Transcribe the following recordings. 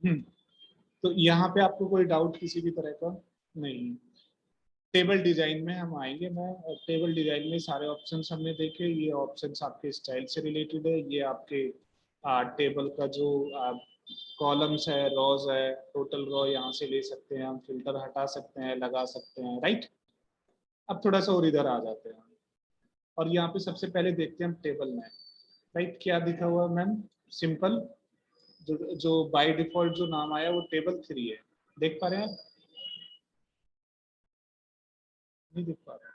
तो यहाँ पे आपको कोई डाउट किसी भी तरह का नहीं। टेबल डिजाइन में हम आएंगे। मैं टेबल डिजाइन में सारे ऑप्शंस हमने देखे। ये ऑप्शंस आपके स्टाइल से रिलेटेड है। ये आपके टेबल का जो कॉलम्स है, रोज है, टोटल रो यहाँ से ले सकते हैं हम, फिल्टर हटा सकते हैं, लगा सकते हैं, राइट। अब थोड़ा सा और इधर आ जाते हैं और यहाँ पे सबसे पहले देखते हैं हम टेबल में, राइट। क्या दिखा हुआ है मैम? सिंपल। जो बाय डिफॉल्ट जो नाम आया वो टेबल 3 है। देख पा रहे हैं आप? नहीं देख पा रहे हैं?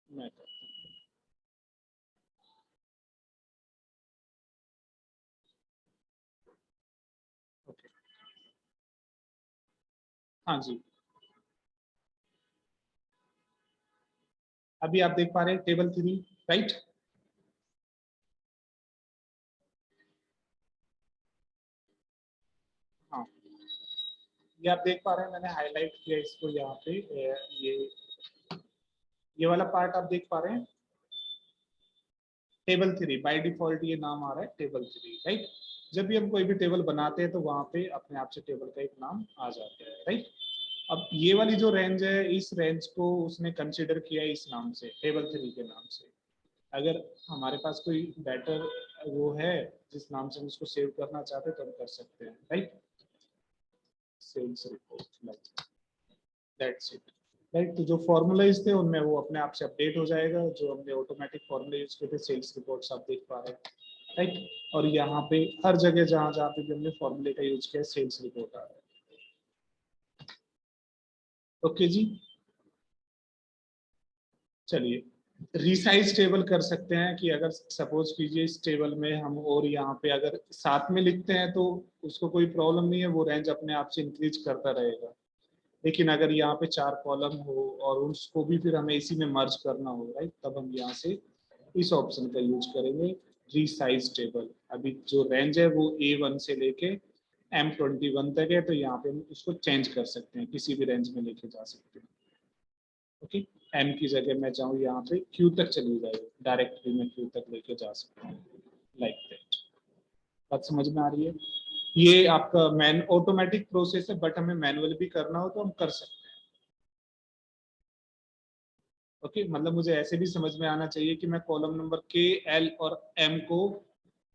मैं करता हूँ। ओके, हाँ जी। अभी आप देख पा रहे हैं टेबल 3, राइट। हाँ, ये आप देख पा रहे हैं, मैंने हाईलाइट किया इसको यहाँ पे। ये वाला पार्ट आप देख पा रहे हैं, टेबल 3 बाय डिफॉल्ट ये नाम आ रहा है टेबल 3, राइट। जब भी हम कोई भी टेबल बनाते हैं तो वहां पे अपने आप से टेबल का एक नाम आ जाता है, राइट। अब ये वाली जो रेंज है, इस रेंज को उसने कंसिडर किया इस नाम से, टेबल 3 के नाम से। अगर हमारे पास कोई बेटर वो है जिस नाम से हम इसको सेव करना चाहते हैं तो हम कर सकते हैं, right. Sales report like that's it, right. तो जो फॉर्मूलाइज थे उनमें वो अपने आप से अपडेट हो जाएगा। जो हमने ऑटोमेटिक फॉर्मूला यूज किए थे, सेल्स रिपोर्ट्स आप देख पा रहे हैं, राइट। और यहाँ पे हर जगह जहाँ जहाँ पे भी हमने फॉर्मूले का यूज किया, सेल्स रिपोर्ट आ रहा है। ओके जी, चलिए। रिसाइज टेबल कर सकते हैं कि अगर सपोज कीजिए इस टेबल में हम और यहाँ पे अगर साथ में लिखते हैं तो उसको कोई प्रॉब्लम नहीं है, वो रेंज अपने आप से इंक्रीज करता रहेगा। लेकिन अगर यहाँ पे 4 कॉलम हो और उसको भी फिर हमें इसी में मर्ज करना हो, राइट, तब हम यहाँ से इस ऑप्शन का यूज करेंगे, रीसाइज टेबल। अभी जो रेंज है वो A1 से लेके M21 तक है, तो यहाँ पे हम उसको चेंज कर सकते हैं, किसी भी रेंज में लेके जा सकते हैं। ओके, एम की जगह मैं चाहूँ यहाँ पे क्यू तक चली जाए, डायरेक्टली मैं क्यू तक लेके जा सकता हूँ, लाइक दैट। बात समझ में आ रही है? ये आपका मैन ऑटोमेटिक प्रोसेस है, बट हमें मैनुअल भी करना हो तो हम कर सकते हैं। ओके, मतलब मुझे ऐसे भी समझ में आना चाहिए कि मैं कॉलम नंबर के, एल और एम को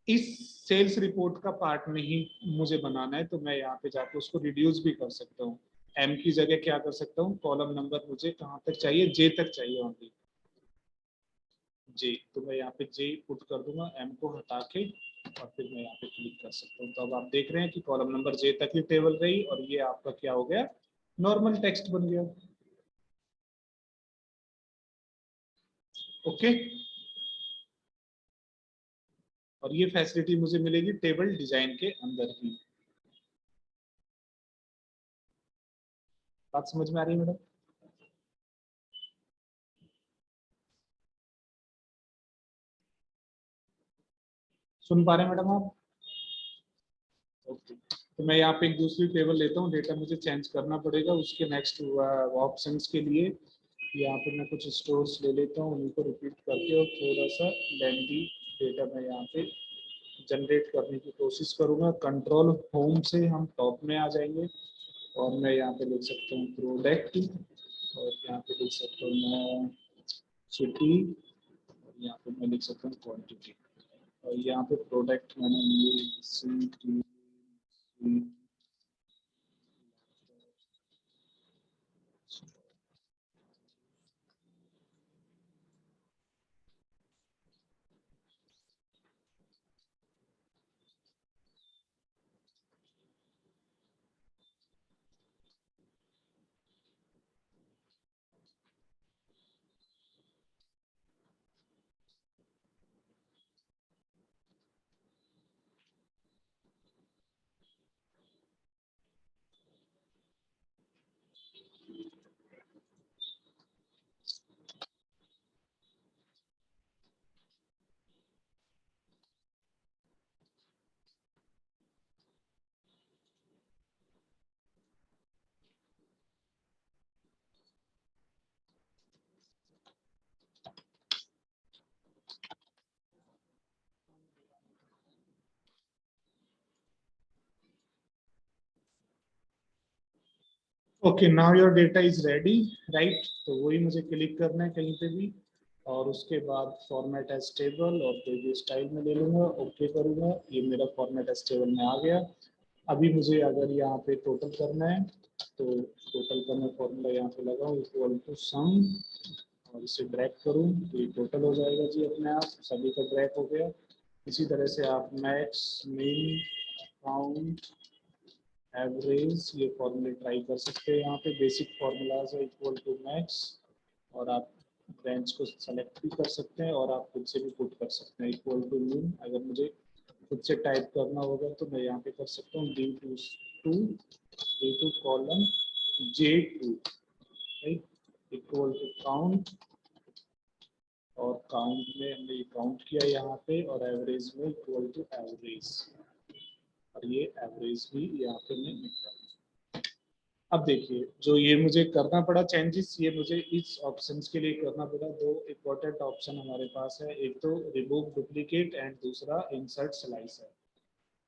इस सेल्स रिपोर्ट का पार्ट में ही मुझे बनाना है, तो मैं यहाँ पे जाकर उसको रिड्यूस भी कर सकता हूँ। एम की जगह क्या कर सकता हूँ, कॉलम नंबर मुझे कहाँ तक चाहिए, जे तक चाहिए ओनली, जे। तो मैं यहाँ पे जे पुट कर दूंगा, एम को हटा के, और फिर मैं यहाँ पे क्लिक कर सकता हूँ। तो अब आप देख रहे हैं कि कॉलम नंबर जे तक ही टेबल रही और ये आपका क्या हो गया, नॉर्मल टेक्स्ट बन गया। ओके, और ये फैसिलिटी मुझे मिलेगी टेबल डिजाइन के अंदर ही। बात समझ में आ रही है मैडम? सुन पा रहे हैं मैडम आप? ओके, तो मैं यहाँ पे एक दूसरी टेबल लेता हूँ, डेटा मुझे चेंज करना पड़ेगा उसके नेक्स्ट ऑप्शंस के लिए। यहाँ पे मैं कुछ स्टोर्स ले लेता हूँ, उन्हीं को रिपीट करके और थोड़ा सा लेंथी डेटा मैं यहाँ पे जनरेट करने की कोशिश करूँगा। कंट्रोल होम से हम टॉप में आ जाएंगे और मैं यहाँ पे लिख सकता हूँ प्रोडक्ट, और यहाँ पे लिख सकता हूँ मैं सिटी, और यहाँ पे मैं लिख सकता हूँ क्वांटिटी। और यहाँ पे प्रोडक्ट मैंने लिए okay, now your data is ready, right. तो वही मुझे क्लिक करना है कहीं पे भी, और उसके बाद फॉर्मेट एज टेबल और कोई स्टाइल में ले लूंगा, ओके करूंगा, ये मेरा फॉर्मेट एज टेबल में आ गया। अभी मुझे अगर यहाँ पे टोटल करना है तो टोटल का मैं फॉर्मूला यहाँ पे लगाऊं, इक्वल टू सम, और इसे ड्रैग करूं तो ये टोटल हो जाएगा जी अपने आप, सभी का ड्रैग हो गया। इसी तरह से आप मैक्स, मिन, काउंट, एवरेज, ये फॉर्मूले ट्राई कर सकते हैं। यहाँ पे बेसिक फॉर्मूलाज है इक्वल टू मैक्स, और आप रेंज को सेलेक्ट भी कर सकते हैं और आप खुद से भी पुट कर सकते हैं इक्वल टू मीन। अगर मुझे खुद से टाइप करना होगा तो मैं यहाँ पे कर सकता हूँ D2 column J2, right, equal to count, और काउंट में हमने ये काउंट किया यहाँ पे, और एवरेज में इक्वल टू एवरेज, और ये एवरेज भी यहाँ पे मैं निकाला। अब देखिए, जो ये मुझे करना पड़ा चेंजेस, ये मुझे इस ऑप्शंस के लिए करना पड़ा। दो इंपॉर्टेंट ऑप्शन हमारे पास है, एक तो रिमूव डुप्लीकेट एंड दूसरा इंसर्ट स्लाइसर।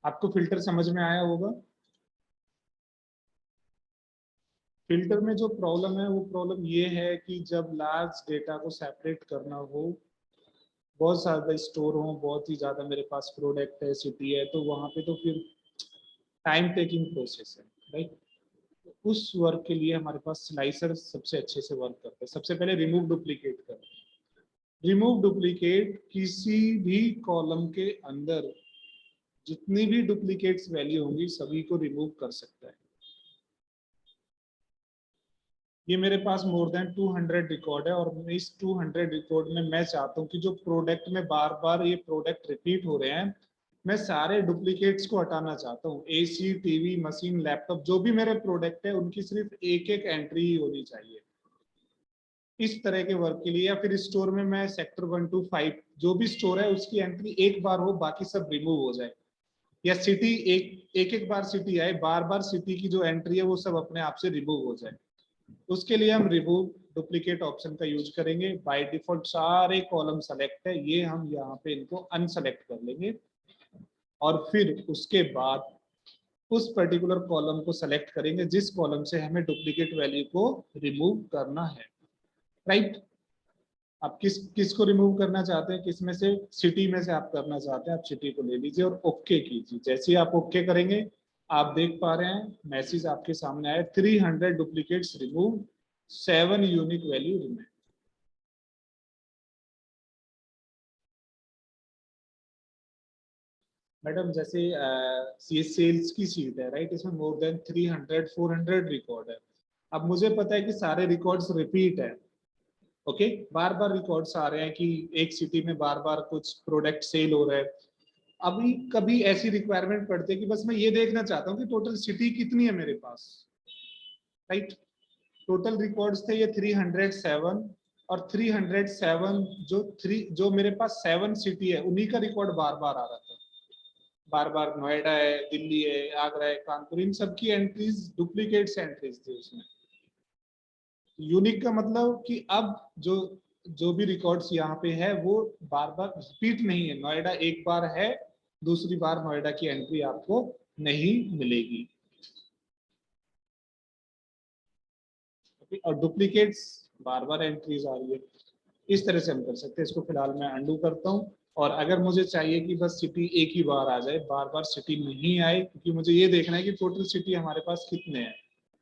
आपको फिल्टर समझ में आया होगा। फिल्टर में जो प्रॉब्लम है वो प्रॉब्लम ये है कि जब लार्ज डेटा को सेपरेट करना हो, बहुत ज्यादा स्टोर हो, बहुत ही ज्यादा मेरे पास प्रोडक्ट है, सिटी है, तो वहां पे तो फिर टाइम टेकिंग प्रोसेस है, राइट। उस वर्क के लिए हमारे पास स्लाइसर सबसे अच्छे से वर्क करता है। सबसे पहले रिमूव डुप्लीकेट कर, रिमूव डुप्लीकेट किसी भी कॉलम के अंदर जितनी भी डुप्लीकेट्स वैल्यू होंगी सभी को रिमूव कर सकता है। ये मेरे पास मोर देन 200 रिकॉर्ड है, और इस 200 रिकॉर्ड में मैं चाहता हूँ कि जो प्रोडक्ट में बार बार ये प्रोडक्ट रिपीट हो रहे हैं, मैं सारे डुप्लीकेट्स को हटाना चाहता हूँ। एसी, टीवी, मशीन, लैपटॉप, जो भी मेरे प्रोडक्ट है उनकी सिर्फ एक एक एंट्री ही होनी चाहिए। इस तरह के वर्क के लिए, या फिर स्टोर में मैं सेक्टर 1 to 5 जो भी स्टोर है उसकी एंट्री एक बार हो, बाकी सब रिमूव हो जाए। या सिटी एक बार सिटी आए, बार बार सिटी की जो एंट्री है वो सब अपने आप से रिमूव हो जाए। उसके लिए हम रिमूव डुप्लीकेट ऑप्शन का यूज करेंगे। बाय डिफॉल्ट सारे कॉलम सेलेक्ट है, ये हम यहाँ पे इनको अनसेलेक्ट कर लेंगे, और फिर उसके बाद उस पर्टिकुलर कॉलम को सेलेक्ट करेंगे जिस कॉलम से हमें डुप्लीकेट वैल्यू को रिमूव करना है, राइट। आप किसको रिमूव करना चाहते हैं, किस में से, सिटी में से आप करना चाहते हैं, आप सिटी को ले लीजिए और ओके कीजिए। जैसे ही आप ओके करेंगे, आप देख पा रहे हैं मैसेज आपके सामने आया, 300 duplicates remove, 7 unique value remain. Madam जैसे ये सेल्स की सीट है, राइट, इसमें मोर देन 300 400 रिकॉर्ड है। अब मुझे पता है कि सारे रिकॉर्ड्स रिपीट है, ओके, बार बार रिकॉर्ड्स आ रहे हैं कि एक सिटी में बार बार कुछ प्रोडक्ट सेल हो रहा है। अभी कभी ऐसी रिक्वायरमेंट पड़ती है कि बस मैं ये देखना चाहता हूँ कि टोटल सिटी कितनी है मेरे पास, राइट। टोटल रिकॉर्ड्स थे ये 307, और 307 जो मेरे पास 7 सिटी है उन्हीं का रिकॉर्ड बार बार आ रहा था। बार बार नोएडा है, दिल्ली है, आगरा है, कानपुर, इन सबकी एंट्रीज डुप्लीकेट्स एंट्रीज थी उसमें। यूनिक का मतलब कि अब जो जो भी रिकॉर्ड्स यहाँ पे है वो बार बार रिपीट नहीं है। नोएडा एक बार है, दूसरी बार नोएडा की एंट्री आपको नहीं मिलेगी। और डुप्लीकेट्स बार बार एंट्रीज आ रही है। इस तरह से हम कर सकते हैं। इसको फिलहाल मैं अंडू करता हूँ, और अगर मुझे चाहिए कि बस सिटी एक ही बार आ जाए, बार बार सिटी नहीं आए, क्योंकि मुझे ये देखना है कि टोटल सिटी हमारे पास कितने हैं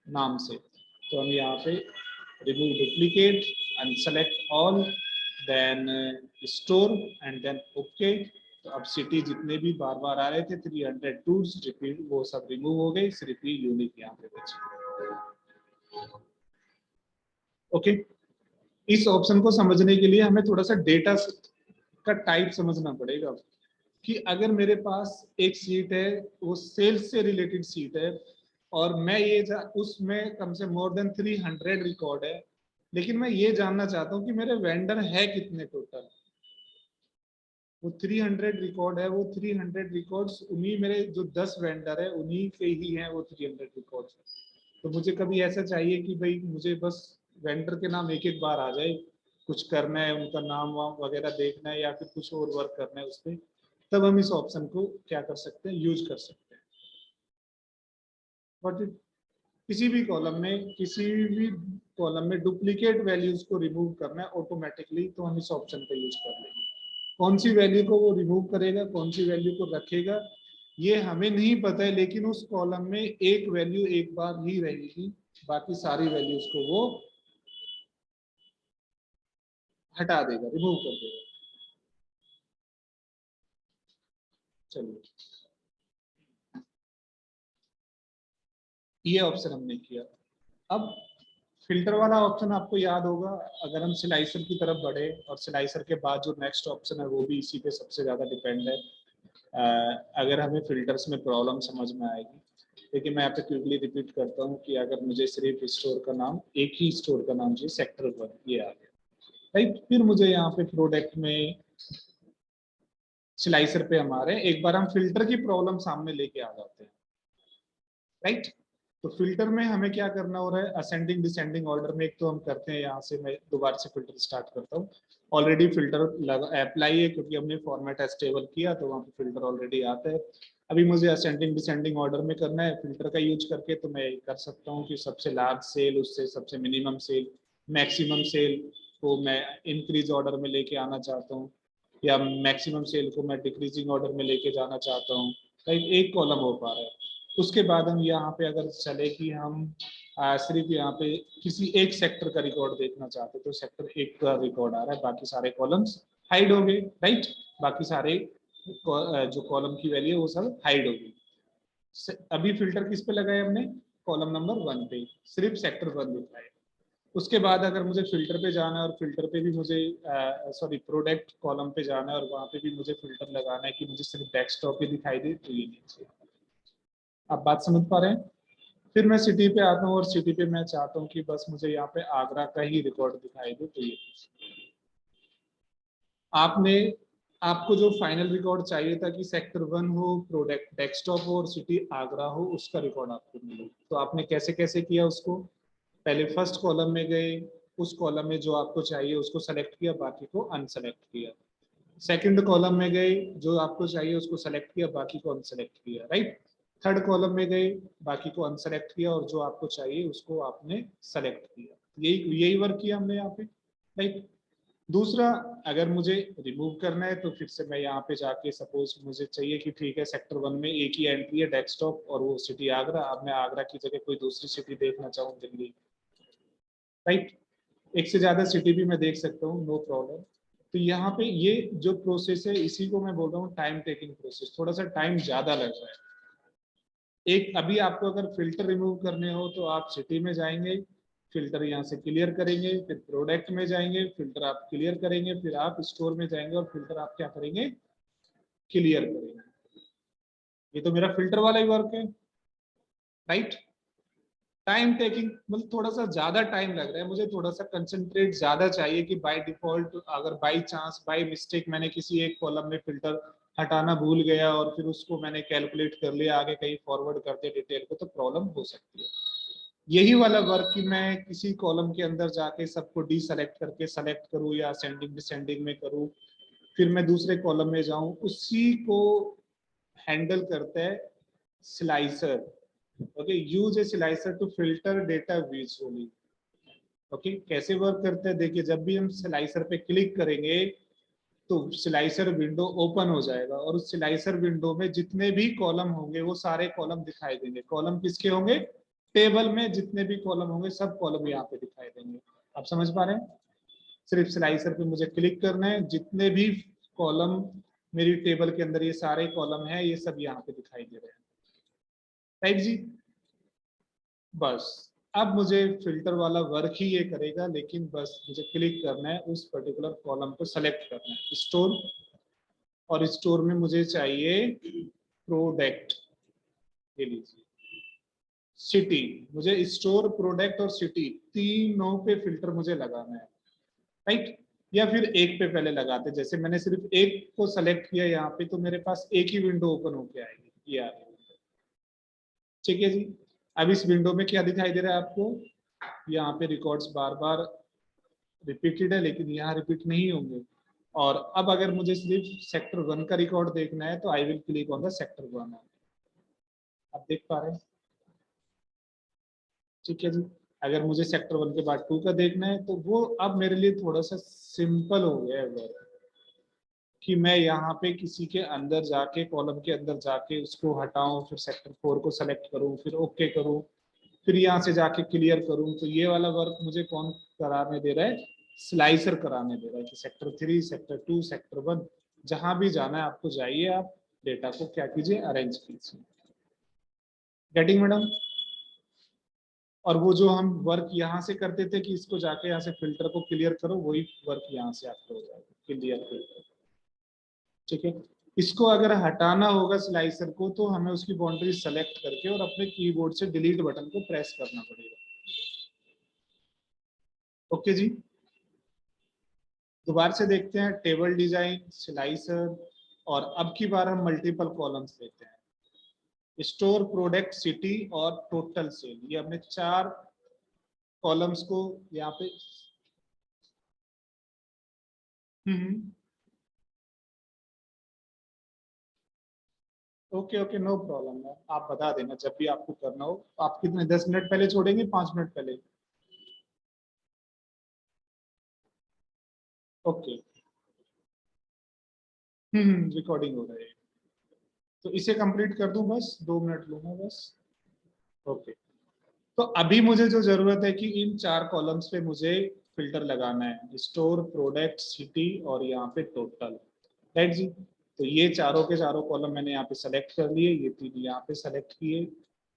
नाम से, तो हम यहाँ पे remove duplicate, unselect all, then store, and then okay. तो अब सिटी जितने भी बार बार आ रहे थे 302 रिपीट, वो सब रिमूव हो गए, सिर्फ ये यूनिक यहाँ पे बचे। ओके, इस ऑप्शन को समझने के लिए हमें थोड़ा सा डेटा का टाइप समझना पड़ेगा, कि अगर मेरे पास एक सीट है, वो सेल्स से रिलेटेड सीट है, और मैं ये उसमें कम से मोर देन 300 रिकॉर्ड है, लेकिन मैं ये जानना चाहता हूँ कि मेरे वेंडर है कितने टोटल। वो 300 रिकॉर्ड है, वो 300 रिकॉर्ड्स उन्हीं मेरे जो 10 वेंडर है उन्हीं के ही हैं वो 300 रिकॉर्ड्स। तो मुझे कभी ऐसा चाहिए कि भाई मुझे बस वेंडर के नाम एक एक बार आ जाए, कुछ करना है उनका नाम वाम वगैरह देखना है, या फिर कुछ और वर्क करना है उस पर, तब हम इस ऑप्शन को क्या कर सकते हैं, यूज कर सकते हैं। बट किसी भी कॉलम में डुप्लीकेट वैल्यूज को रिमूव करना है ऑटोमेटिकली, तो हम इस ऑप्शन का यूज कर लेंगे। कौन सी वैल्यू को वो रिमूव करेगा, कौन सी वैल्यू को रखेगा, ये हमें नहीं पता है, लेकिन उस कॉलम में एक वैल्यू एक बार ही रहेगी, बाकी सारी वैल्यूज को वो हटा देगा, रिमूव कर देगा। चलिए, ये ऑप्शन हमने किया। अब फिल्टर वाला ऑप्शन आपको याद होगा, अगर हम स्लाइसर की तरफ बढ़े, और स्लाइसर के बाद जो नेक्स्ट ऑप्शन है वो भी इसी पे सबसे ज्यादा डिपेंड है। अगर हमें फिल्टर्स में प्रॉब्लम समझ में आएगी, लेकिन मैं यहाँ पे क्विकली रिपीट करता हूँ कि अगर मुझे सिर्फ स्टोर का नाम, एक ही स्टोर का नाम चाहिए, सेक्टर 1 ये आ गया, राइट। फिर मुझे यहाँ पे प्रोडक्ट में स्लाइसर पे हमारे एक बार हम फिल्टर की प्रॉब्लम सामने लेके आ जाते हैं, राइट। तो फिल्टर में हमें क्या करना हो रहा है, असेंडिंग डिसेंडिंग ऑर्डर में एक तो हम करते हैं, यहाँ से मैं दोबारा से फिल्टर स्टार्ट करता हूँ। ऑलरेडी फिल्टर अप्लाई है क्योंकि हमने फॉर्मेट एज टेबल किया, तो वहाँ पे फिल्टर ऑलरेडी आता है। अभी मुझे असेंडिंग डिसेंडिंग ऑर्डर में करना है फिल्टर का यूज करके, तो मैं कर सकता हूँ कि सबसे लार्ज सेल उससे सबसे मिनिमम सेल, मैक्सिमम सेल को मैं इंक्रीज ऑर्डर में लेके आना चाहता हूँ, या मैक्सिमम सेल को मैं डिक्रीजिंग ऑर्डर में लेके जाना चाहता हूँ, राइट। एक कॉलम हो पा रहा है। उसके बाद हम यहाँ पे अगर चले कि हम सिर्फ यहाँ पे किसी एक सेक्टर का रिकॉर्ड देखना चाहते हैं, तो सेक्टर 1 का रिकॉर्ड आ रहा है, बाकी सारे कॉलम्स हाइड हो गए, राइट। बाकी सारे जो कॉलम की वैल्यू है वो सब हाइड हो गई। अभी फिल्टर किस पे लगाया हमने, कॉलम नंबर 1 पे, सिर्फ सेक्टर 1 दिख रहा है। उसके बाद अगर मुझे फिल्टर पे जाना है, और फिल्टर पे भी मुझे सॉरी प्रोडक्ट कॉलम पे जाना है, और वहाँ पे भी मुझे फिल्टर लगाना है कि मुझे सिर्फ डेस्कटॉप ही दिखाई दे, तो ये नीचे। आप बात समझ पा रहे हैं। फिर मैं सिटी पे आता हूँ, और सिटी पे मैं चाहता हूँ कि बस मुझे यहाँ पे आगरा का ही रिकॉर्ड दिखाई दे, तो ये आपने आपको जो फाइनल रिकॉर्ड चाहिए था कि सेक्टर 1 हो, प्रोडक्ट डेस्कटॉप हो, और सिटी आगरा हो, उसका रिकॉर्ड आपको मिले। तो आपने कैसे कैसे किया उसको, पहले फर्स्ट कॉलम में गए, उस कॉलम में जो आपको चाहिए उसको सेलेक्ट किया, बाकी को अनसेलेक्ट किया। सेकंड कॉलम में गए, जो आपको चाहिए उसको सेलेक्ट किया, बाकी को अनसेलेक्ट किया, राइट। थर्ड कॉलम में गए, बाकी को अनसेलेक्ट किया, और जो आपको चाहिए उसको आपने सेलेक्ट किया। यही यही वर्क किया हमने यहाँ पे, राइट। दूसरा, अगर मुझे रिमूव करना है तो फिर से मैं यहाँ पे जाके, सपोज मुझे चाहिए कि ठीक है सेक्टर 1 में एक ही एंट्री है डेस्कटॉप, और वो सिटी आगरा, अब मैं आगरा की जगह कोई दूसरी सिटी देखना चाहूँ, दिल्ली, राइट। एक से ज्यादा सिटी भी मैं देख सकता हूँ, नो प्रॉब्लम। तो यहाँ पे ये जो प्रोसेस है, इसी को मैं बोल रहा हूँ टाइम टेकिंग प्रोसेस, थोड़ा सा टाइम ज्यादा लग रहा है। एक अभी आपको अगर फिल्टर रिमूव करने हो तो आप सिटी में जाएंगे, फिल्टर यहाँ से क्लियर करेंगे, फिर प्रोडक्ट में जाएंगे, फिल्टर आप क्लियर करेंगे, फिर आप स्टोर में जाएंगे, और फिल्टर आप क्या करेंगे, क्लियर करेंगे। ये तो मेरा फिल्टर वाला ही वर्क है, राइट। टाइम टेकिंग मतलब थोड़ा सा ज्यादा टाइम लग रहा है, मुझे थोड़ा सा कंसंट्रेट ज्यादा चाहिए कि बाय डिफॉल्ट अगर बाय चांस बाय मिस्टेक मैंने किसी एक कॉलम में फिल्टर हटाना भूल गया, और फिर उसको मैंने कैलकुलेट कर लिया, आगे कहीं फॉरवर्ड कर दिया डिटेल को, तो प्रॉब्लम हो सकती है। यही वाला वर्क कि मैं किसी कॉलम के अंदर जाके सबको डीसेलेक्ट करके सेलेक्ट करूं, या असेंडिंग डिसेंडिंग में करूं, फिर मैं दूसरे कॉलम में जाऊं, उसी को हैंडल करता है slicer. Okay, use a slicer to filter data visually. Okay, कैसे वर्क करते हैं, देखिए जब भी हम स्लाइसर पे क्लिक करेंगे तो स्लाइसर विंडो ओपन हो जाएगा, और उस स्लाइसर विंडो में जितने भी कॉलम होंगे वो सारे कॉलम दिखाई देंगे। कॉलम किसके होंगे, टेबल में जितने भी कॉलम होंगे सब कॉलम यहाँ पे दिखाई देंगे। आप समझ पा रहे हैं। सिर्फ स्लाइसर पे मुझे क्लिक करना है, जितने भी कॉलम मेरी टेबल के अंदर ये सारे कॉलम है, ये सब यहाँ पे दिखाई दे रहे हैं, राइट जी। बस अब मुझे फिल्टर वाला वर्क ही ये करेगा, लेकिन बस मुझे क्लिक करना है, उस पर्टिकुलर कॉलम को सेलेक्ट करना है, स्टोर, और स्टोर में मुझे चाहिए प्रोडक्ट, ले लीजिए सिटी। मुझे स्टोर, प्रोडक्ट और सिटी तीनों पे फिल्टर मुझे लगाना है, राइट। या फिर एक पे पहले लगाते, जैसे मैंने सिर्फ एक को सेलेक्ट किया यहाँ पे, तो मेरे पास एक ही विंडो ओपन होके आएगी, ये आ रही है, ठीक है जी। अब इस विंडो में क्या दिखाई दे रहा है आपको, यहाँ पे रिकॉर्ड्स बार बार रिपीटेड है, लेकिन यहाँ रिपीट नहीं होंगे। और अब अगर मुझे सिर्फ सेक्टर 1 का रिकॉर्ड देखना है, तो I will click on the sector 1। आप देख पा रहे हैं, ठीक है जी। अगर मुझे सेक्टर 1 के बाद 2 का देखना है तो वो अब मेरे लिए थोड़ा सा सिंपल हो गया है वर्क, कि मैं यहाँ पे किसी के अंदर जाके, कॉलम के अंदर जाके उसको हटाऊं, फिर सेक्टर 4 को सेलेक्ट करूं, फिर ओके करूं, फिर यहाँ से जाके क्लियर करूं। तो ये वाला वर्क मुझे कौन कराने दे रहा है? स्लाइसर कराने दे रहा है कि सेक्टर 3, सेक्टर 2, सेक्टर 1 जहां भी जाना है आपको जाइए, आप डेटा को क्या कीजिए, अरेंज कीजिए। Getting madam? और वो जो हम वर्क यहाँ से करते थे कि इसको जाके यहाँ से फिल्टर को क्लियर करो, वही वर्क यहाँ से आपको हो जाएगा, क्लियर फिल्टर। ठीक है। इसको अगर हटाना होगा स्लाइसर को, तो हमें उसकी बाउंड्री सेलेक्ट करके और अपने कीबोर्ड से डिलीट बटन को प्रेस करना पड़ेगा। ओके जी। दोबारा से देखते हैं, टेबल डिजाइन, स्लाइसर, और अब की बार हम मल्टीपल कॉलम्स लेते हैं। स्टोर, प्रोडक्ट, सिटी और टोटल सेल, ये हमने 4 कॉलम्स को यहाँ पे। हम्म। ओके ओके, नो प्रॉब्लम है, आप बता देना जब भी आपको करना हो। आप कितने 10 मिनट पहले छोड़ेंगे, 5 मिनट पहले? ओके। रिकॉर्डिंग हो रहा है, तो इसे कंप्लीट कर दूं, बस 2 मिनट लूंगा बस। ओके। तो अभी मुझे जो जरूरत है कि इन 4 कॉलम्स पे मुझे फिल्टर लगाना है, स्टोर, प्रोडक्ट, सिटी और यहाँ पे टोटल। राइट जी। तो ये चारों के चारों कॉलम मैंने यहाँ पे सेलेक्ट कर लिए, ये 3 यहाँ पे सेलेक्ट किए।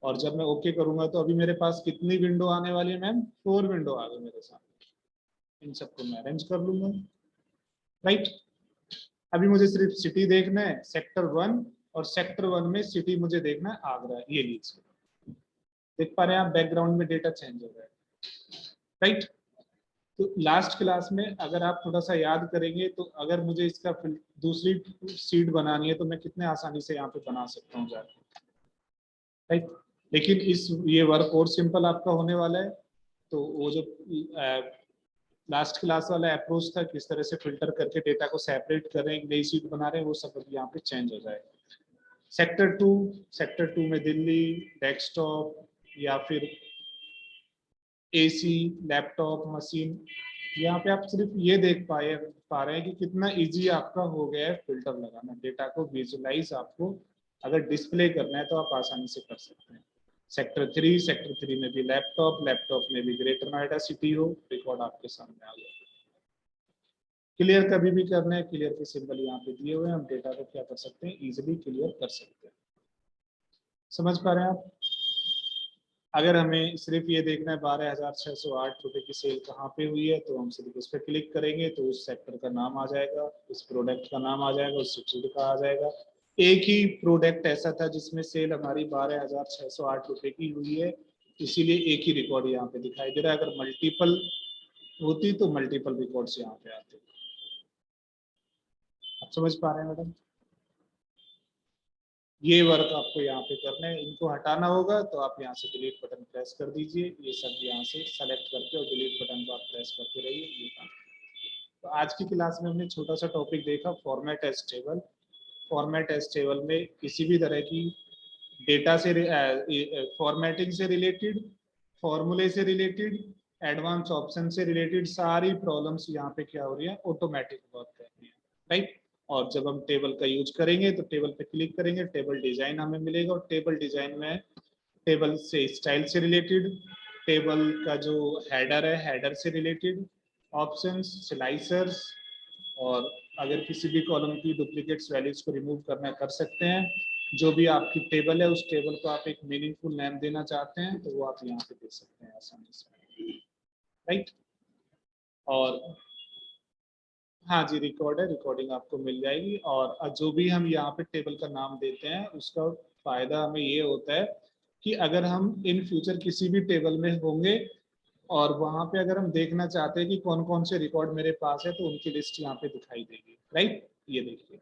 और जब मैं ओके करूंगा तो अभी मेरे पास कितनी विंडो आने वाली है मैम? 4 विंडो आ गई मेरे सामने। इन सबको मैं अरेंज कर लूंगा। राइट। अभी मुझे सिर्फ सिटी देखना है, सेक्टर 1, और सेक्टर 1 में सिटी मुझे देखना है आगरा। ये लीजिए, देख पा रहे हैं आप, बैकग्राउंड में डेटा चेंज हो रहा है। राइट। तो लास्ट क्लास में अगर आप थोड़ा सा याद करेंगे, तो अगर मुझे इसका दूसरी सीट बनानी है तो मैं कितने आसानी से यहाँ पे बना सकता हूँ जाके। राइट। लेकिन इस ये वर्क और सिंपल आपका होने वाला है। तो वो जो लास्ट क्लास वाला अप्रोच था, किस तरह से फिल्टर करके डेटा को सेपरेट कर रहे हैं, नई सीट बना रहे हैं, वो सब यहाँ पे चेंज हो जाएगा। सेक्टर 2 में दिल्ली, डेस्कटॉप या फिर एसी, लैपटॉप, मशीन। यहाँ पे आप सिर्फ ये देख पा रहे हैं कि कितना इजी आपका हो गया है फिल्टर लगाना। डेटा को विजुलाइज आपको अगर डिस्प्ले करना है तो आप आसानी से कर सकते हैं। सेक्टर 3 में भी लैपटॉप, लैपटॉप में भी ग्रेटर नोएडा सिटी हो, रिकॉर्ड आपके सामने आ गया। क्लियर कभी भी करना है, क्लियर के सिंबल यहाँ पे दिए हुए हैं, हम डेटा को क्या कर सकते हैं, इजिली क्लियर कर सकते हैं। समझ पा रहे हैं आप? अगर हमें सिर्फ ये देखना है 12,608 रुपए की सेल कहाँ पे हुई है, तो हम सिर्फ उस पर क्लिक करेंगे तो उस सेक्टर का नाम आ जाएगा, उस प्रोडक्ट का नाम आ जाएगा, उस सिटी का आ जाएगा। एक ही प्रोडक्ट ऐसा था जिसमें सेल हमारी 12,608 रुपए की हुई है, इसीलिए एक ही रिकॉर्ड यहाँ पे दिखाई दे रहा है। अगर मल्टीपल होती तो मल्टीपल रिकॉर्ड्स यहाँ पे आते। आप समझ पा रहे हैं मैडम? ये वर्क आपको यहाँ पे करना है, इनको हटाना होगा तो आप यहाँ से डिलीट बटन प्रेस कर दीजिए, ये सब यहाँ से सेलेक्ट करके और डिलीट बटन को आप प्रेस करते रहिए, ये काम। तो आज की क्लास में हमने छोटा सा टॉपिक देखा, format as table. Format as table में किसी भी तरह की डेटा से फॉर्मेटिंग से रिलेटेड, फॉर्मूले से रिलेटेड, एडवांस ऑप्शन से रिलेटेड सारी प्रॉब्लम्स यहाँ पे क्या हो रही है, ऑटोमेटिक वर्क कर रही है। राइट। और जब हम टेबल का यूज करेंगे तो टेबल पे क्लिक करेंगे, टेबल डिजाइन हमें मिलेगा, और टेबल डिजाइन में टेबल से स्टाइल से रिलेटेड, टेबल का जो हेडर है हेडर से रिलेटेड, ऑप्शंस, स्लाइसर्स, और अगर किसी भी कॉलम की डुप्लीकेट्स वैल्यूज को रिमूव करना कर सकते हैं। जो भी आपकी टेबल है उस टेबल को आप एक मीनिंगफुल नेम देना चाहते हैं तो वो आप यहाँ पे दे सकते हैं आसानी से। राइट। और हाँ जी, रिकॉर्ड है, रिकॉर्डिंग आपको मिल जाएगी। और जो भी हम यहाँ पे टेबल का नाम देते हैं उसका फायदा हमें ये होता है कि अगर हम इन फ्यूचर किसी भी टेबल में होंगे और वहां पे अगर हम देखना चाहते हैं कि कौन कौन से रिकॉर्ड मेरे पास है, तो उनकी लिस्ट यहाँ पे दिखाई देगी। राइट। ये देखिए,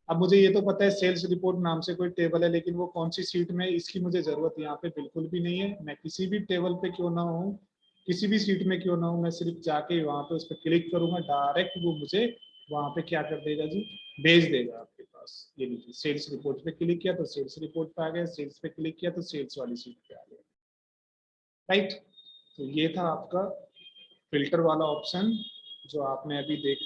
अब मुझे ये तो पता है सेल्स रिपोर्ट नाम से कोई टेबल है, लेकिन वो कौन सी सीट में, इसकी मुझे जरूरत यहाँ पे बिल्कुल भी नहीं है। मैं किसी भी टेबल पे क्यों ना हूँ, किसी भी सीट में क्यों ना हूँ, मैं सिर्फ जाके वहां पे उस पर क्लिक करूंगा, डायरेक्ट वो मुझे वहां पे क्या कर देगा जी, भेज देगा आपके पास। ये लीजिए, सेल्स रिपोर्ट पे क्लिक किया तो सेल्स रिपोर्ट पे आ गया, सेल्स पे क्लिक किया तो सेल्स वाली सीट पे आ गया। राइट। तो ये था आपका फिल्टर वाला ऑप्शन जो आपने अभी देखा।